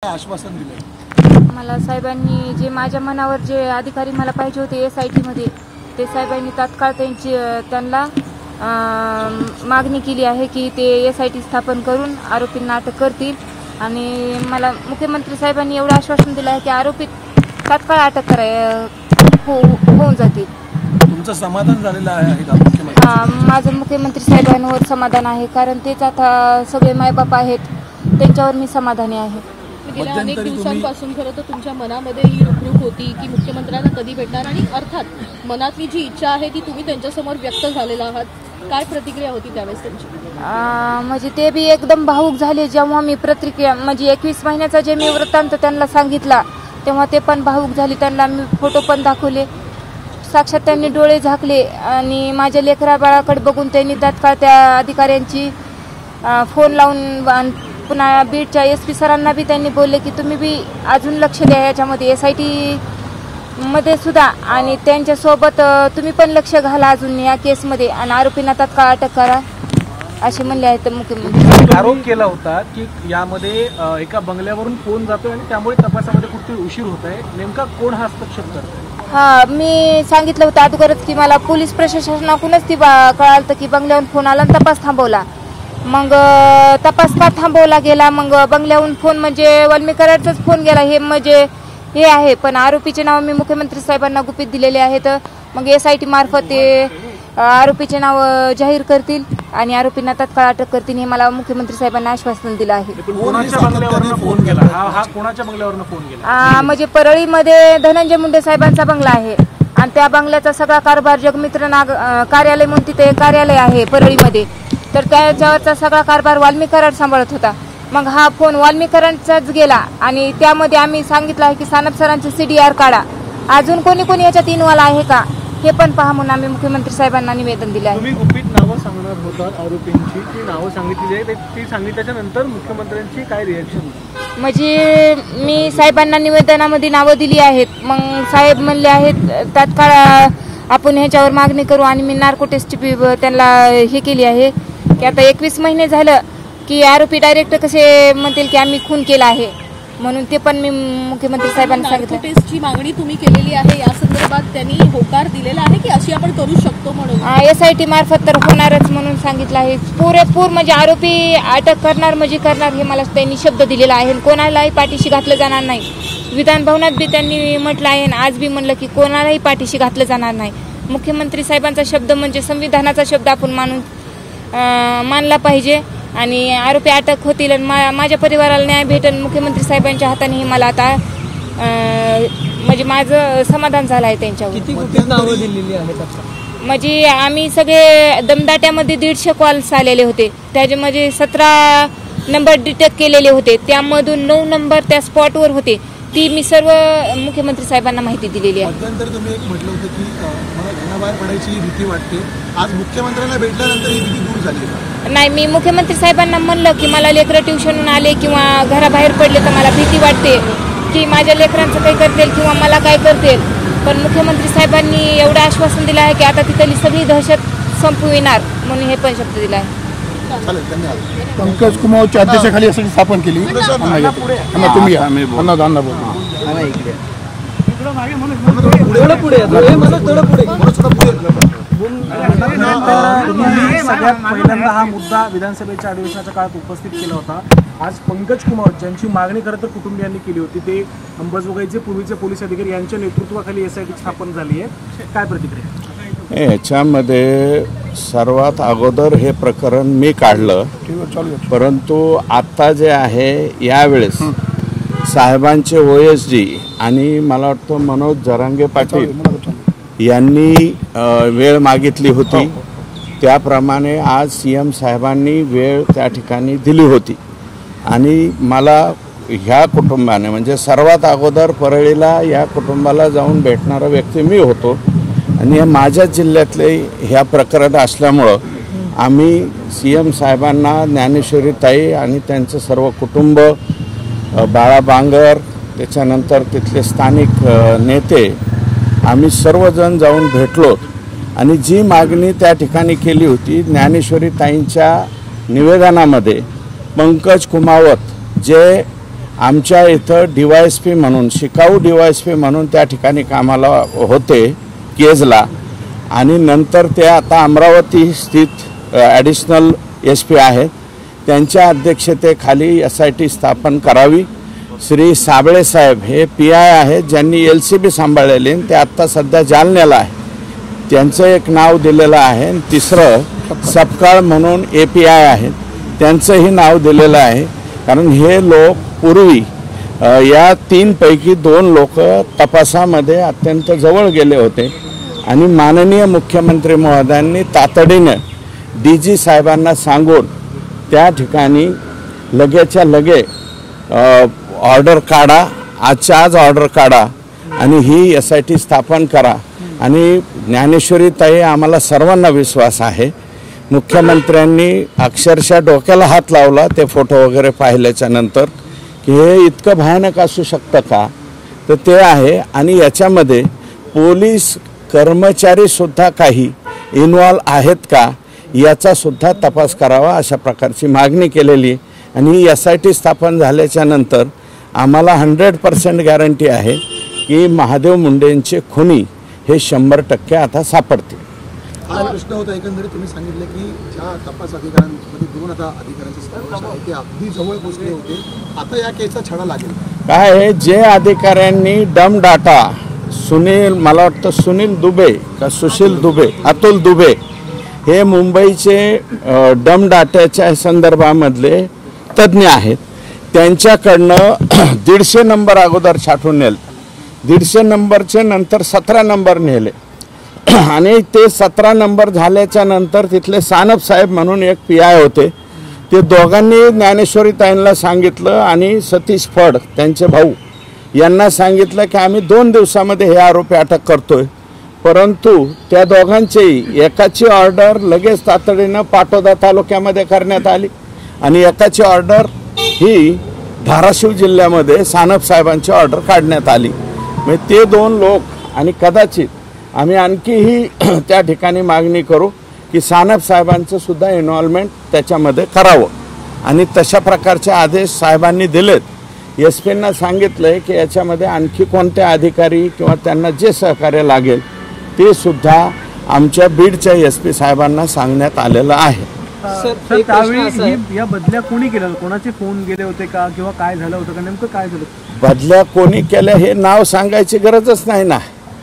आश्वासन दिले? मला साहेबांनी जे माझ्या मनावर जे अधिकारी मला पाहिजे होते SIT मध्ये ते साहेबांनी तात्काळ त्यांना मागणी केली आहे की ते SIT स्थापन करून आरोपींना अटक करतील आणि मला मुख्यमंत्री साहेबांनी एवढं आश्वासन दिलं आहे की आरोपी तात्काळ अटक होऊन जातील. तुमचं समाधान झालेलं आहे का मुख्यमंत्री? माझं मुख्यमंत्री साहेबांवर समाधान आहे कारण तेच आता सगळे मायबाप आहेत, त्यांच्यावर मी समाधानी आहे. गेल्या अनेक दिवसांपासून खरं तर तुमच्या मनामध्ये ही रुखरुख होती की मुख्यमंत्र्यांना कधी भेटणार आणि अर्थात मनातली जी इच्छा आहे ती तुम्ही त्यांच्यासमोर व्यक्त झालेला आहात. काय प्रतिक्रिया होती त्यावेळेस त्यांची? म्हणजे ते बी एकदम भावूक झाले जेव्हा मी प्रतिक्रिया म्हणजे 21 महिन्याचा जे मी वृत्तांत त्यांना सांगितला तेव्हा ते पण भावूक झाले. त्यांना मी फोटो पण दाखवले, साक्षात त्यांनी डोळे झाकले आणि माझ्या लेकरा बाळाकडे बघून त्यांनी तात्काळ त्या अधिकाऱ्यांची फोन लावून पुन्हा बीडच्या SP सरांना बी त्यांनी बोलले की तुम्ही बी अजून लक्ष द्या याच्यामध्ये SIT मध्ये सुद्धा आणि त्यांच्यासोबत तुम्ही पण लक्ष घाला अजून या केसमध्ये आणि आरोपींना तात्काळ अटक करा असे म्हणले आहेत मुख्यमंत्री. आरोप केला होता की यामध्ये एका बंगल्यावरून फोन जातोय आणि त्यामुळे तपासामध्ये कुठे उशीर होत आहे, नेमका कोण हस्तक्षेप करतोय? मी सांगितलं होतं अगोदरच की मला पोलीस प्रशासनाकडूनच ती कळालं की बंगल्यावरून फोन आला आणि तपास थांबवला. मग तपास का थांबवला गेला, मग बंगल्याहून फोन म्हणजे वाल्मीकरांचाच फोन गेला हे म्हणजे हे आहे. पण आरोपीचे नाव मी मुख्यमंत्री साहेबांना गुपित दिलेले आहेत. मग SIT मार्फत ते आरोपीचे नाव जाहीर करतील आणि आरोपींना तात्काळ अटक करतील हे मला मुख्यमंत्री साहेबांना आश्वासन दिलं आहे. कोणाच्या बंगल्यावरून फोन गेला? हा कोणाच्या बंगल्यावरून फोन गेला? म्हणजे परळीमध्ये धनंजय मुंडे साहेबांचा बंगला आहे आणि त्या बंगल्याचा सगळा कारभार जगमित्र कार्यालय म्हणून तिथे कार्यालय आहे परळीमध्ये, तर त्याच्यावरचा सगळा कारभार वाल्मीकराड सांभाळत होता. मग हा फोन वाल्मीकरांचाच गेला आणि त्यामध्ये आम्ही सांगितलं आहे की सानप सरांचे CDR काढा, अजून कोणी कोणी याच्यात इन्व्हॉल्व आहे का हे पण पहा म्हणून आम्ही मुख्यमंत्री साहेबांना निवेदन दिले आहे. तुम्ही गुपित नावं सांगणार होतात आरोपींची, ती नावं सांगितली आहे, ती सांगितल्याच्या नंतर मुख्यमंत्र्यांची काय रिॲक्शन? म्हणजे मी साहेबांना निवेदनामध्ये नावं दिली आहेत. मग साहेब म्हणले आहेत तात्काळ आपण ह्याच्यावर मागणी करू आणि मी नार्को टेस्ट त्यांना हे केली आहे की आता 21 महिने झालं की आरोपी डायरेक्ट कसे म्हणतील की आम्ही खून केला आहे, म्हणून ते पण मी मुख्यमंत्री साहेबांना सांगितलं. टेस्टची मागणी तुम्ही केलेली आहे, या संदर्भात त्यांनी होकार दिलेला आहे की अशी आपण करू शकतो म्हणून? SIT मार्फत तर होणारच म्हणून सांगितलं आहे. पुरेपूर म्हणजे आरोपी अटक करणार म्हणजे करणार हे मला त्यांनी शब्द दिलेला आहे. कोणालाही पाठीशी घातलं जाणार नाही. विधान भवनात बी त्यांनी म्हटलं आहे आणि आज बी म्हणलं की कोणालाही पाठीशी घातलं जाणार नाही. मुख्यमंत्री साहेबांचा शब्द म्हणजे संविधानाचा शब्द आपण मानला पाहिजे आणि आरोपी अटक होतील आणि माझ्या परिवाराला न्याय भेटेल मुख्यमंत्री साहेबांच्या हाताने हे मला आता म्हणजे माझं समाधान झालं आहे त्यांच्यावर. किती नावं दिलेली आहेत? म्हणजे आम्ही सगळे दमदाट्यामध्ये 150 कॉल्स आलेले होते, त्याच्यामध्ये 17 नंबर डिटेक्ट केलेले होते, त्यामधून 9 नंबर त्या स्पॉटवर होते. ती मी सर्व मुख्यमंत्री साहेबांना माहिती दिलेली आहे. मध्यंतरी तुम्ही एक म्हटलं होतं की मला घराबाहेर पडायची भीती वाटते, आज मुख्यमंत्र्यांना भेटल्यानंतर ही भीती दूर झाली? नाही, मी मुख्यमंत्री साहेबांना म्हणलं की मला लेकरं ट्युशनहून आले किंवा घराबाहेर पडले तर मला भीती वाटते की माझ्या लेकरांचं काही करतील किंवा मला काय करतील. पण मुख्यमंत्री साहेबांनी एवढं आश्वासन दिलं आहे की आता तिथली सगळी दहशत संपविणार म्हणून हे पण शब्द दिला आहे. पंकज कुमारच्या अध्यक्षतेखाली यासाठी स्थापन केली. तुम्ही सगळ्यात पहिल्यांदा हा मुद्दा विधानसभेच्या अधिवेशनाच्या काळात उपस्थित केला होता. आज पंकज कुमार ज्यांची मागणी खरं तर कुटुंबियांनी केली होती, ते अंबाजोगाईचे पूर्वीचे पोलीस अधिकारी यांच्या नेतृत्वाखाली SIT स्थापन झाली आहे, काय प्रतिक्रिया? याच्यामध्ये सर्वात अगोदर हे प्रकरण मी काढलं, परंतु आत्ता जे आहे यावेळेस साहेबांचे OSD आणि मला वाटतं मनोज जरांगे पाटील यांनी वेळ मागितली होती, त्याप्रमाणे आज CM साहेबांनी वेळ त्या ठिकाणी दिली होती आणि मला ह्या कुटुंबाने म्हणजे सर्वात अगोदर परळीला या कुटुंबाला जाऊन भेटणारा व्यक्ती मी होतो आणि माझ्या जिल्ह्यातले ह्या प्रकरण असल्यामुळं आम्ही CM साहेबांना, ज्ञानेश्वरीताई आणि त्यांचं सर्व कुटुंब, बाळा बांगर, त्याच्यानंतर तिथले स्थानिक नेते, आम्ही सर्वजण जाऊन भेटलो आणि जी मागणी त्या ठिकाणी केली होती ज्ञानेश्वरीताईंच्या निवेदनामध्ये पंकज कुमावत जे आमच्या इथं DYSP म्हणून शिकाऊ DYSP म्हणून त्या ठिकाणी कामाला होते केजला, आणि नंतर ते आता अमरावती स्थित ॲडिशनल SP आहेत. त्यांच्या अध्यक्षतेखाली SIT स्थापन करावी. श्री साबळे साहेब हे PI आहेत, ज्यांनी LCB सांभाळलेले, ते आत्ता सध्या जालन्याला आहे. त्यांचं एक नाव दिलेलं आहे. तिसरं सपकाळ म्हणून API आहेत, त्यांचंही नाव दिलेलं आहे. कारण हे लोक पूर्वी या 3 पैकी 2 लोक तपासामध्ये अत्यंत जवळ गेले होते, आणि माननीय मुख्यमंत्री महोदयांनी तातडीनं DG साहेबांना सांगून त्या ठिकाणी लगेच्या लगे ऑर्डर काढा, आजच्या आज ऑर्डर काढा आणि ही SIT स्थापन करा. आणि ज्ञानेश्वरी ताई, आम्हाला सर्वांना विश्वास आहे, मुख्यमंत्र्यांनी अक्षरशः डोक्याला हात लावला ते फोटो वगैरे पाहिल्याच्या नंतर, की हे इतकं भयानक असू शकतं का, तर ते आहे. आणि याच्यामध्ये पोलीस कर्मचारीसुद्धा काही इन्वॉल्व आहेत का याचा सुद्धा तपास करावा, अशा प्रकारची मागणी केलेली. आणि ही SIT स्थापन झाल्याच्या नंतर आम्हाला 100% गॅरंटी आहे की महादेव मुंडेंचे खुनी हे 100% आता सापडतील. हा प्रश्न होता एकंदरीत तुम्ही सांगितलं की ज्या तपास अधिकाऱ्यांमध्ये 2 आता अधिकाऱ्यांचा समावेश आहे ते अगदी जवळ पोहोचले होते, आता या केसचा छडा लागेल. काय आहे, जे अधिकाऱ्यांनी डम डाटा सुनील, मला वाटतं सुनील दुबे का सुशील दुबे, अतुल दुबे हे मुंबईचे डम डाट्याच्या संदर्भामधले तज्ज्ञ आहेत, त्यांच्याकडनं 150 नंबर अगोदर छाटून नेले. 150 नंबरचे नंतर 17 नंबर नेले, आणि ते 17 नंबर झाल्याच्या नंतर तिथले सानप साहेब म्हणून एक PI होते, ते दोघांनी ज्ञानेश्वरी ताईंना सांगितलं आणि सतीश फड त्यांचे भाऊ यांना सांगितलं की आम्ही 2 दिवसामध्ये हे आरोपी अटक करतोय. परंतु त्या दोघांचेही एकाची ऑर्डर लगेच तातडीनं पाटोदा तालुक्यामध्ये करण्यात आली, आणि एकाची ऑर्डर ही धाराशिव जिल्ह्यामध्ये सानप साहेबांची ऑर्डर काढण्यात आली. म्हणजे ते 2 लोक, आणि कदाचित आम्ही आणखीही त्या ठिकाणी मागणी करू की सानप साहेबांचं सुद्धा इन्व्हॉल्वमेंट त्याच्यामध्ये करावं, आणि तशा प्रकारचे आदेश साहेबांनी दिलेत. SP-ना सांगितलंय की याच्यामध्ये आणखी कोणते अधिकारी किंवा त्यांना जे सहकार्य लागेल ते सुद्धा आमच्या बीडच्या SP साहेबांना सांगण्यात आलेलं आहे. सर, त्यावेळी या बदल्या कोणी केलं, कोणाचे फोन गेले होते का, किंवा काय झालं होतं का, नेमकं काय झालं? बदल्या कोणी केल्या हे नाव सांगायची गरजच नाही ना.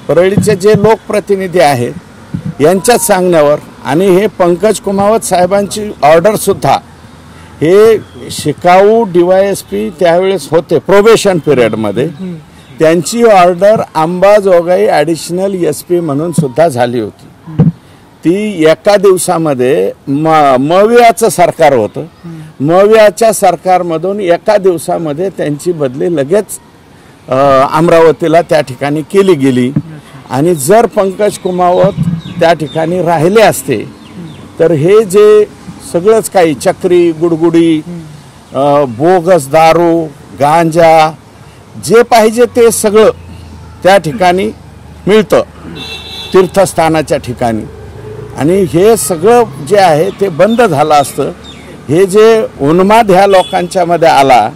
परळीचे जे लोकप्रतिनिधी आहेत यांच्याच सांगण्यावर, आणि हे पंकज कुमावत साहेबांची ऑर्डरसुद्धा हे शिकाऊ DYSP त्यावेळेस होते प्रोबेशन पिरियडमध्ये, त्यांची ऑर्डर अंबाजोगाई ॲडिशनल SP म्हणून सुद्धा झाली होती. ती एका दिवसामध्ये मवियाचं सरकार होतं, मवियाच्या सरकारमधून एका दिवसामध्ये त्यांची बदली लगेच अमरावतीला त्या ठिकाणी केली गेली. आणि जर पंकज कुमावत त्या ठिकाणी राहिले असते तर हे जे सगळंच काही चक्री, गुडगुडी, बोगस दारू, गांजा, जे पाहिजे ते सगळं त्या ठिकाणी मिळतं तीर्थस्थानाच्या ठिकाणी, आणि हे सगळं जे आहे ते बंद झालं असतं. हे जे उन्माद ह्या लोकांच्यामध्ये आला,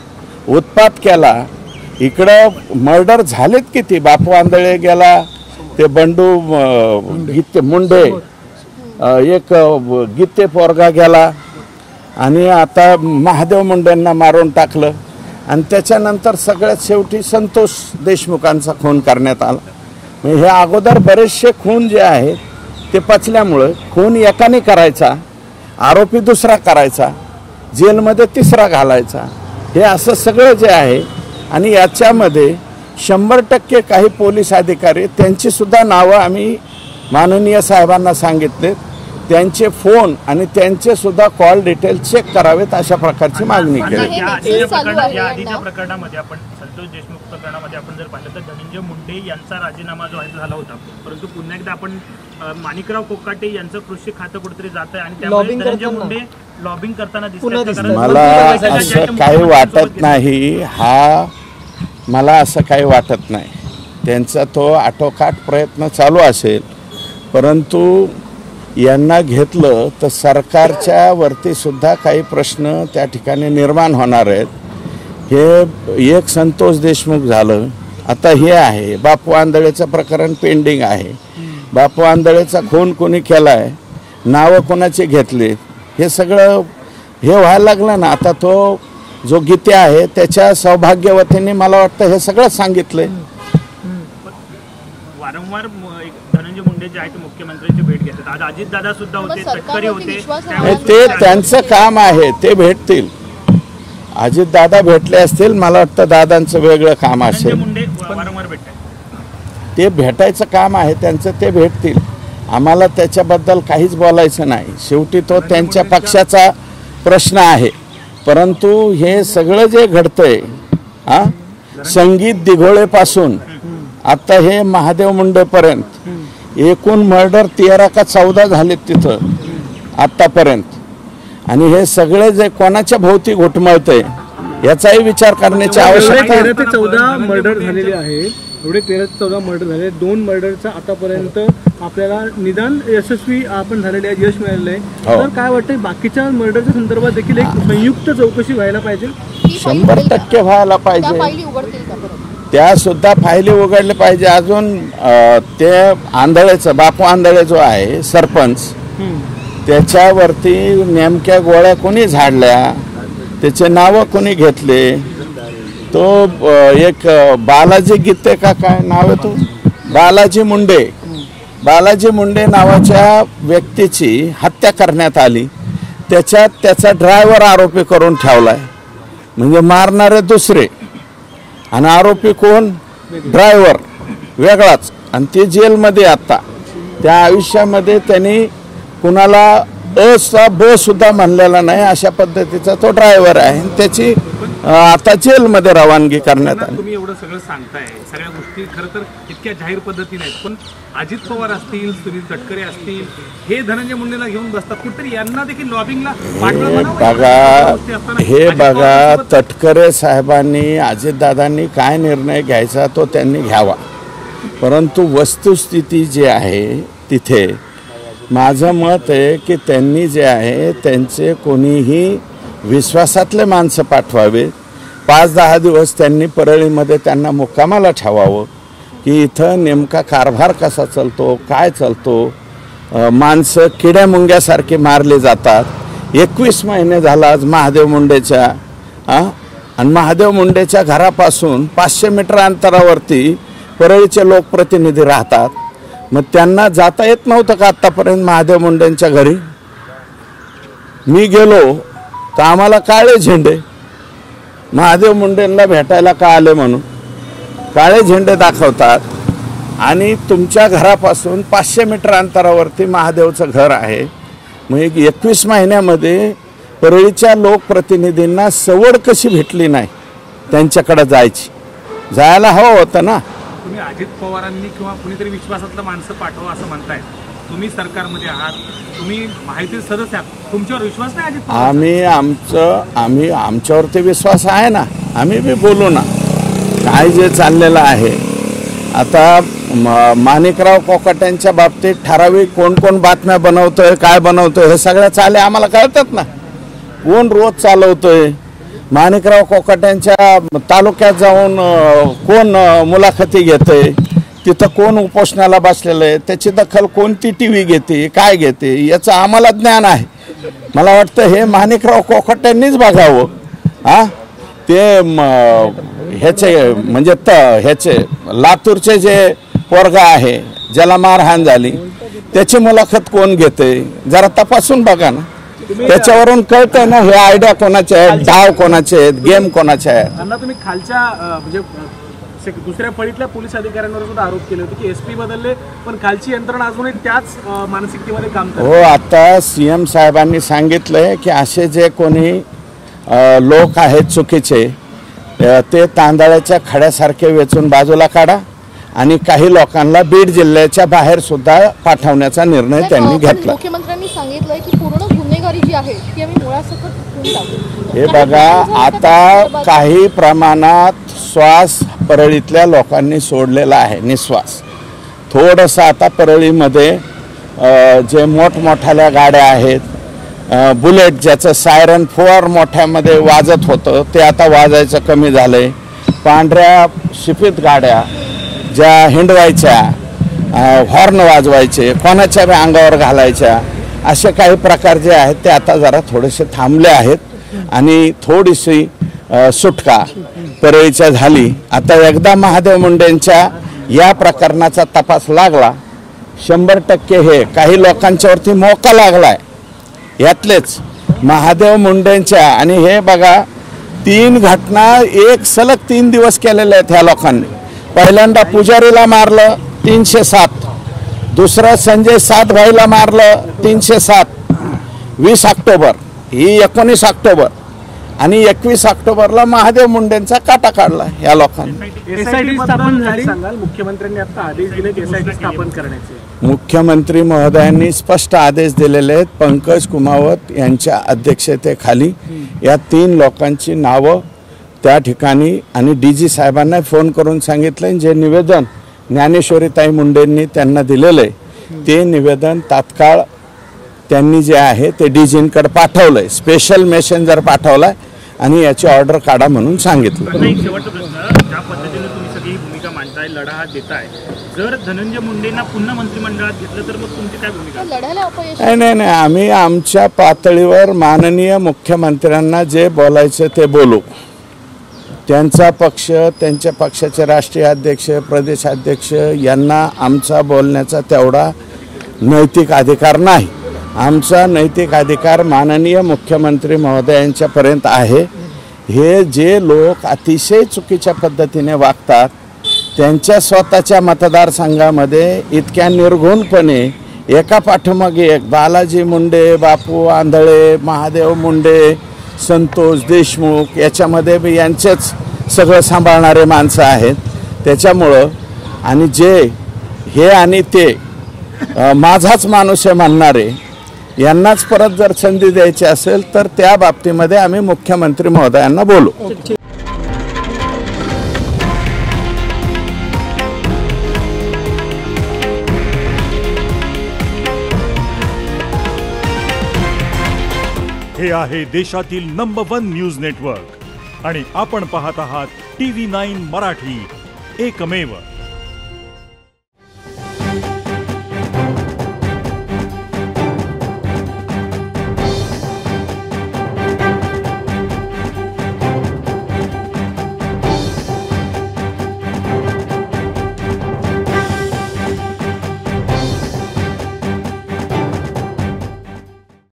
उत्पात केला, इकडं मर्डर झालेत किती, बापू आंधळे गेला, ते बंडू मुंडे, एक गीते पोरगा गेला, आणि आता महादेव मुंडेंना मारून टाकलं, आणि त्याच्यानंतर सगळ्यात शेवटी संतोष देशमुखांचा खून करण्यात आला. म्हणजे हे अगोदर बरेचसे खून जे आहेत ते पचल्यामुळं खून एकाने करायचा, आरोपी दुसरा करायचा, जेलमध्ये तिसरा घालायचा, हे असं सगळं जे आहे. आणि याच्यामध्ये 100% काही पोलीस अधिकारी, त्यांची सुद्धा नावं आम्ही माननीय साहेबांना सांगितले, त्यांचे फोन आणि त्यांचे सुद्धा कॉल डिटेल चेक करावेत, अशा प्रकारची मागणी केली. या आधीच्या प्रकरणामध्ये आपण संतोष देशमुख प्रकरणामध्ये आपण जर पाहिलं तर धनंजय मुंडे यांचा राजीनामा जो आहे झाला होता, परंतु पुन्हा एकदा आपण माणिकराव कोकाटे यांचं कृषी खातं कुठेतरी जात आहे, आणि त्यामुळे धनंजय मुंडे लॉबिंग करताना दिसतात. मला असं काही वाटत नाही, मला असं काही वाटत नाही. त्यांचा तो आटोकाट प्रयत्न चालू असेल, परंतु यांना घेतलं तर सरकारच्या वरती सुद्धा काही प्रश्न त्या ठिकाणी निर्माण होणार आहेत. हे एक संतोष देशमुख झालं, आता हे आहे बापू आंधळेचं प्रकरण पेंडिंग आहे. बापू आंधळेचा खून कोणी केलाय, नावं कोणाचे घेतले, हे सगळं हे व्हायला लागलं ना. आता तो जो गीते आहे त्याच्या सौभाग्यवतीने मला वाटतं हे सगळं सांगितलंय. वारंवार धनंजय मुंडे जे आहेत मुख्यमंत्र्यांची भेट घेतात. आज अजितदादा सुद्धा होते, तटकरे होते. ते त्यांचं काम आहे, ते भेटतील. अजितदादा भेटले असतील, मला वाटतं दादांचं वेगळं काम असेल. मुंडे वारंवार भेटतात, ते भेटायचं काम आहे त्यांचं, ते भेटतील. आम्हाला त्याच्याबद्दल काहीच बोलायचं नाही. शेवटी तो त्यांच्या पक्षाचा प्रश्न आहे. परंतु हे सगळं जे घडतंय, संगीत दिघोळेपासून आता हे महादेव मुंडेपर्यंत एकूण मर्डर 13 का 14 झालेत तिथं आत्तापर्यंत. आणि हे सगळे जे कोणाच्या भोवती घुटमळतंय याचाही विचार करण्याची आवश्यकता आहे. 13 ते 14 मर्डर झालेले आहे. एवढे 13 ते 14 मर्डर झाले. 2 मर्डरचा आतापर्यंत आपल्याला निदान यशस्वी आपण झालेले आहे, यश मिळालेलं आहे. तर काय वाटतं बाकीच्या मर्डरच्या संदर्भात देखील एक संयुक्त चौकशी व्हायला पाहिजे. 100% व्हायला पाहिजे. फायली उघडतील का परत? त्या सुद्धा फायली उघडले पाहिजे. अजून ते आंधळेचं बापू आंधळे जो आहे सरपंच, त्याच्यावरती नेमक्या गोळ्या कोणी झाडल्या, त्याचे नावं कोणी घेतले, तो एक बालाजी गीते का काय नाव आहे, तो बालाजी मुंडे नावाच्या व्यक्तीची हत्या करण्यात आली. त्याच्यात त्याचा ड्रायव्हर आरोपी करून ठेवलाय. म्हणजे मारणारे दुसरे आणि आरोपी कोण, ड्रायव्हर वेगळाच. आणि ते जेलमध्ये आता त्या आयुष्यामध्ये त्यांनी कुणाला ब सुद्धा म्हणलेला नाही, अशा पद्धतीचा तो ड्रायव्हर आहे. त्याची आता जेलमध्ये रवानगी करण्यात आली. तुम्ही एवढं सगळं सांगताय, सगळ्या गोष्टी खरं तर इतक्या जाहीर पद्धतीने आहेत, पण अजित पवार असतील, सुनील तटकरे असतील, हे धनंजय मुंडेला घेऊन बसतात. कुठेतरी यांना देखील लॉबिंगला हे बघा तटकरे साहेबांनी अजितदादांनी काय निर्णय घ्यायचा तो त्यांनी घ्यावा. परंतु वस्तुस्थिती जी आहे तिथे माझं मत आहे की त्यांनी जे आहे त्यांचे कोणीही विश्वासातले माणसं पाठवावे. 5-10 दिवस त्यांनी परळीमध्ये त्यांना मुक्कामाला ठेवावं की इथं नेमका कारभार कसा चालतो, काय चालतो. माणसं किड्या मुंग्यासारखे मारले जातात. 21 महिने झाला आज महादेव मुंडेच्या आणि महादेव मुंडेच्या घरापासून 500 मीटर अंतरावरती परळीचे लोकप्रतिनिधी राहतात. मग त्यांना जाता येत नव्हतं का आत्तापर्यंत महादेव मुंडेंच्या घरी? मी गेलो तर आम्हाला काळे झेंडे, महादेव मुंडेंना भेटायला का आले म्हणून काळे झेंडे दाखवतात. आणि तुमच्या घरापासून 500 मीटर अंतरावरती महादेवचं घर आहे. मग 21 महिन्यामध्ये परळीच्या लोकप्रतिनिधींना सवड कशी भेटली नाही त्यांच्याकडे जायची? जायला हवं होतं ना. तुम्ही अजित पवारांनी किंवा कुणीतरी विश्वासातलं माणसं पाठवा असं म्हणताय. तुम्ही सरकारमध्ये आहात, तुम्ही माहिती सदस्य आहात, तुमच्यावर विश्वास नाही अजित पवार? आम्ही आमच्यावरती विश्वास आहे ना. आम्ही बी बोलू ना काय जे चाललेलं आहे. आता माणिकराव कोकाटेंच्या बाबतीत ठराविक कोण बातम्या बनवतोय, काय बनवतोय, हे सगळ्या चाले आम्हाला कळतात ना. कोण रोज चालवतोय, माणिकराव कोकाटेंच्या तालुक्यात जाऊन कोण मुलाखती घेते, तिथं कोण उपोषणाला बसलेलं आहे, त्याची दखल कोणती TV घेते, काय घेते, याचं आम्हाला ज्ञान आहे. मला वाटतं हे माणिकराव कोकाटेंनीच बघावं. ते ह्याचे म्हणजे ह्याचे लातूरचे जे पोरगा आहे ज्याला मारहाण झाली त्याची मुलाखत कोण घेते, जरा तपासून बघा ना. त्याच्यावरून कळतंय ना हे आयडिया कोणाचे आहेत, डाव कोणाचे आहेत, गेम कोणाचे आहेत. तुम्ही खालच्या म्हणजे दुसऱ्या फळीतल्या पोलीस अधिकाऱ्यांवर सुद्धा आरोप केले होते की SP बदलले पण खालची यंत्रणा अजूनही त्याच मानसिकतेमध्ये काम करते. हो, आता CM साहेबांनी सांगितलंय की असे जे कोणी लोक आहेत चुकीचे ते तांदळाच्या खड्यासारखे वेचून बाजूला काढा आणि काही लोकांना बीड जिल्ह्याच्या बाहेर सुद्धा पाठवण्याचा निर्णय त्यांनी घेतला. मुख्यमंत्र्यांनी सांगितलंय की पूर्ण गुन्हेगारी जी आहे ती आम्ही मुळासकट टाकू. हे बघा, आता काही प्रमाणात श्वास परळीतल्या लोकांनी सोडलेला आहे, निश्वास. थोडंसं आता परळीमध्ये जे मोठमोठ्याल्या गाड्या आहेत बुलेट ज्याचं सायरन फोर मोठ्यामध्ये वाजत होतं ते आता वाजायचं कमी झालंय. पांढऱ्या शिफीत गाड्या ज्या हिंडवायच्या, हॉर्न वाजवायचे, कोणाच्या बी अंगावर घालायच्या, असे काही प्रकार जे आहेत ते आता जरा थोडेसे थांबले आहेत आणि थोडीशी सुटका परळीच्या झाली. आता एकदा महादेव मुंडेंच्या या प्रकरणाचा तपास लागला, 100% हे काही लोकांच्यावरती मोका लागलाय. यातलेच महादेव मुंडेंच्या आणि हे बघा 3 घटना एक सलग 3 दिवस केलेल्या आहेत ह्या लोकांनी. पहिल्यांदा पुजारीला मारलं 307, दुसरं संजय सातभाईला मारलं 307 20 ऑक्टोबर, ही 19 ऑक्टोबर आणि 21 ऑक्टोबरला महादेव मुंडेंचा काटा काढला या लोकांनी. एसआयटी स्थापन झाली सांगाल. मुख्यमंत्र्यांनी आता आदेश दिले एसआयटी स्थापन करण्याचे. मुख्यमंत्री महोदयांनी स्पष्ट आदेश दिलेले आहेत. पंकज कुमावत यांच्या अध्यक्षतेखाली या 3 लोकांची नावं त्या ठिकाणी आणि DG साहेबांना फोन करून सांगितलं. जे निवेदन ज्ञानेश्वरीताई मुंडेंनी त्यांना दिलेलं आहे ते निवेदन तात्काळ त्यांनी जे आहे ते DGंकडे पाठवलंय. स्पेशल मेसेंजर पाठवलाय आणि याची ऑर्डर काढा म्हणून सांगितलं. एक शेवटचा प्रश्न, ज्या पद्धतीने तुम्ही सगळी भूमिका मांडताय, लढा हा देताय, जर धनंजय मुंडेंना पुन्हा मंत्रिमंडळात घेतलं तर मग तुमची काय भूमिका? लढायला अपयश नाही, आम्ही आमच्या पातळीवर माननीय मुख्यमंत्र्यांना जे बोलायचं ते बोलू. त्यांचा पक्ष, त्यांच्या पक्षाचे राष्ट्रीय अध्यक्ष, प्रदेशाध्यक्ष यांना आमचा बोलण्याचा तेवढा नैतिक अधिकार नाही. आमचा नैतिक अधिकार माननीय मुख्यमंत्री महोदयांच्यापर्यंत आहे. हे जे लोक अतिशय चुकीच्या पद्धतीने वागतात, त्यांच्या स्वतःच्या मतदारसंघामध्ये इतक्या निर्घुणपणे एका पाठोमागे एक बालाजी मुंडे, बापू आंधळे, महादेव मुंडे, संतोष देशमुख याच्यामध्ये बी यांचेच सगळं सांभाळणारे माणसं आहेत. त्याच्यामुळं आणि जे हे आणि ते माझाच माणूस आहे म्हणणारे यांनाच परत जर संधी द्यायची असेल तर त्या बाबतीमध्ये आम्ही मुख्यमंत्री महोदयांना बोलू. हे आहे देशातील नंबर 1 न्यूज नेटवर्क आणि आपण पाहत आहात TV9 मराठी, एकमेव.